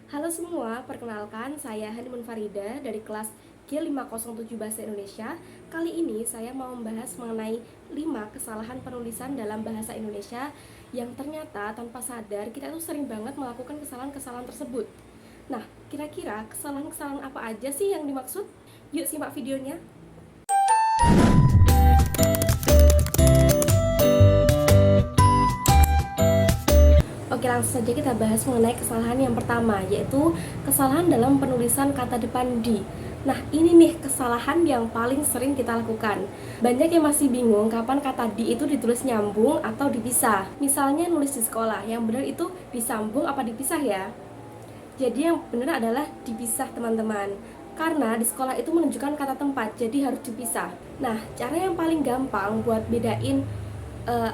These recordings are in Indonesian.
Halo semua, perkenalkan saya Hanimun Farida dari kelas G507 Bahasa Indonesia. Kali ini saya mau membahas mengenai 5 kesalahan penulisan dalam bahasa Indonesia yang ternyata tanpa sadar kita tuh sering banget melakukan kesalahan-kesalahan tersebut. Nah, kira-kira kesalahan-kesalahan apa aja sih yang dimaksud? Yuk simak videonya. Oke, langsung saja kita bahas mengenai kesalahan yang pertama, yaitu kesalahan dalam penulisan kata depan di. Nah, ini nih kesalahan yang paling sering kita lakukan. Banyak yang masih bingung kapan kata di itu ditulis nyambung atau dipisah. Misalnya nulis di sekolah, yang benar itu disambung apa dipisah ya? Jadi yang benar adalah dipisah, teman-teman. Karena di sekolah itu menunjukkan kata tempat, jadi harus dipisah. Nah, cara yang paling gampang buat bedain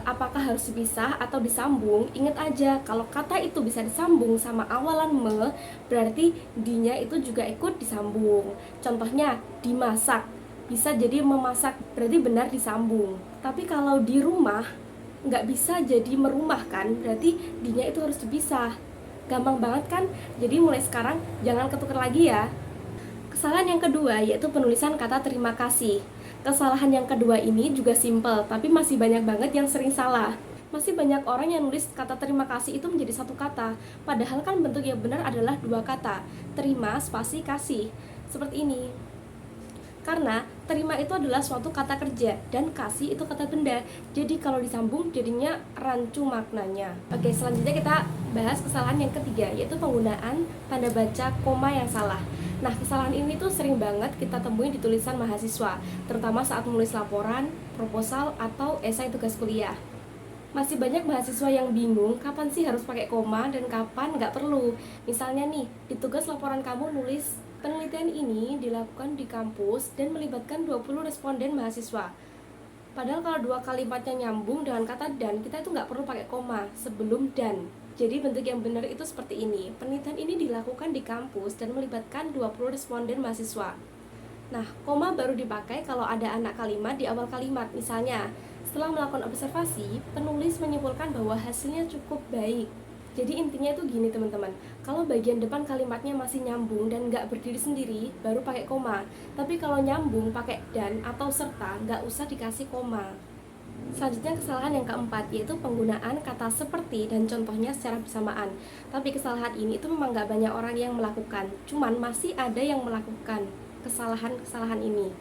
apakah harus dipisah atau disambung, ingat aja kalau kata itu bisa disambung sama awalan me, berarti di-nya itu juga ikut disambung. Contohnya dimasak, bisa jadi memasak, berarti benar disambung. Tapi kalau di rumah nggak bisa jadi merumah kan, berarti di-nya itu harus dipisah. Gampang banget kan? Jadi mulai sekarang jangan ketukar lagi ya. Kesalahan yang kedua yaitu penulisan kata terima kasih. Kesalahan yang kedua ini juga simple, tapi masih banyak banget yang sering salah. Masih banyak orang yang nulis kata terima kasih itu menjadi satu kata, padahal kan bentuk yang benar adalah dua kata, terima spasi kasih. Seperti ini. Karena terima itu adalah suatu kata kerja dan kasih itu kata benda. Jadi kalau disambung jadinya rancu maknanya. Oke, selanjutnya kita bahas kesalahan yang ketiga, yaitu penggunaan tanda baca koma yang salah. Nah, kesalahan ini tuh sering banget kita temui di tulisan mahasiswa, terutama saat menulis laporan, proposal, atau esai tugas kuliah. Masih banyak mahasiswa yang bingung kapan sih harus pakai koma dan kapan nggak perlu. Misalnya nih, di tugas laporan kamu nulis, penelitian ini dilakukan di kampus dan melibatkan 20 responden mahasiswa. Padahal kalau dua kalimatnya nyambung dengan kata dan, kita itu nggak perlu pakai koma sebelum dan. Jadi bentuk yang benar itu seperti ini. Penelitian ini dilakukan di kampus dan melibatkan 20 responden mahasiswa. Nah, koma baru dipakai kalau ada anak kalimat di awal kalimat. Misalnya, setelah melakukan observasi, penulis menyimpulkan bahwa hasilnya cukup baik. Jadi intinya itu gini teman-teman, kalau bagian depan kalimatnya masih nyambung dan nggak berdiri sendiri, baru pakai koma. Tapi kalau nyambung pakai dan atau serta, nggak usah dikasih koma. Selanjutnya kesalahan yang keempat, yaitu penggunaan kata seperti dan contohnya secara bersamaan. Tapi kesalahan ini itu memang nggak banyak orang yang melakukan, cuman masih ada yang melakukan kesalahan-kesalahan ini.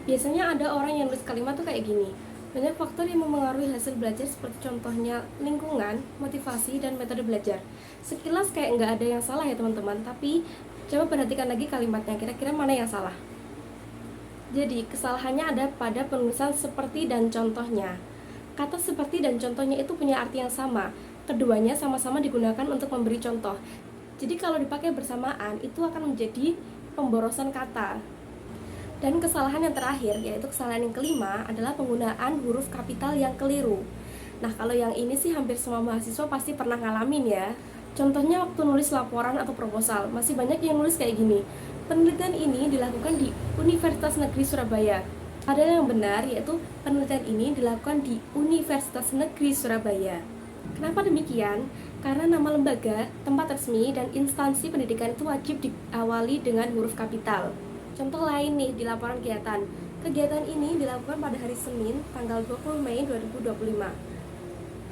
Biasanya ada orang yang nulis kalimat tuh kayak gini. Banyak faktor yang memengaruhi hasil belajar seperti contohnya lingkungan, motivasi, dan metode belajar. Sekilas kayak nggak ada yang salah ya teman-teman, tapi coba perhatikan lagi kalimatnya, kira-kira mana yang salah. Jadi kesalahannya ada pada penulisan seperti dan contohnya. Kata seperti dan contohnya itu punya arti yang sama. Keduanya sama-sama digunakan untuk memberi contoh. Jadi kalau dipakai bersamaan itu akan menjadi pemborosan kata. Dan kesalahan yang terakhir, yaitu kesalahan yang kelima, adalah penggunaan huruf kapital yang keliru. Nah, kalau yang ini sih hampir semua mahasiswa pasti pernah ngalamin ya. Contohnya waktu nulis laporan atau proposal, masih banyak yang nulis kayak gini. Penelitian ini dilakukan di Universitas Negeri Surabaya. Padahal yang benar yaitu penelitian ini dilakukan di Universitas Negeri Surabaya. Kenapa demikian? Karena nama lembaga, tempat resmi, dan instansi pendidikan itu wajib diawali dengan huruf kapital. Contoh lain nih di laporan kegiatan. Kegiatan ini dilakukan pada hari Senin, tanggal 20 Mei 2025.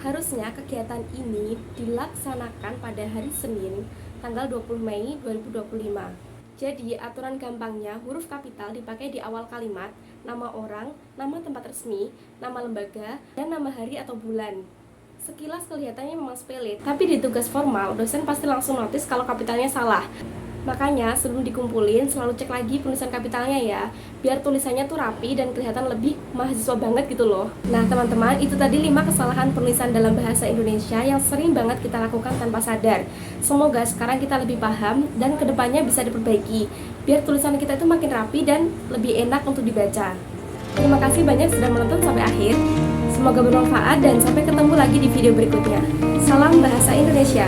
Harusnya kegiatan ini dilaksanakan pada hari Senin, tanggal 20 Mei 2025. Jadi, aturan gampangnya huruf kapital dipakai di awal kalimat, nama orang, nama tempat resmi, nama lembaga, dan nama hari atau bulan. Sekilas kelihatannya memang sepele, tapi di tugas formal, dosen pasti langsung notice kalau kapitalnya salah. Makanya sebelum dikumpulin selalu cek lagi penulisan kapitalnya ya, biar tulisannya tuh rapi dan kelihatan lebih mahasiswa banget gitu loh. Nah teman-teman, itu tadi 5 kesalahan penulisan dalam bahasa Indonesia yang sering banget kita lakukan tanpa sadar. Semoga sekarang kita lebih paham dan kedepannya bisa diperbaiki, biar tulisan kita itu makin rapi dan lebih enak untuk dibaca. Terima kasih banyak sudah menonton sampai akhir. Semoga bermanfaat dan sampai ketemu lagi di video berikutnya. Salam Bahasa Indonesia.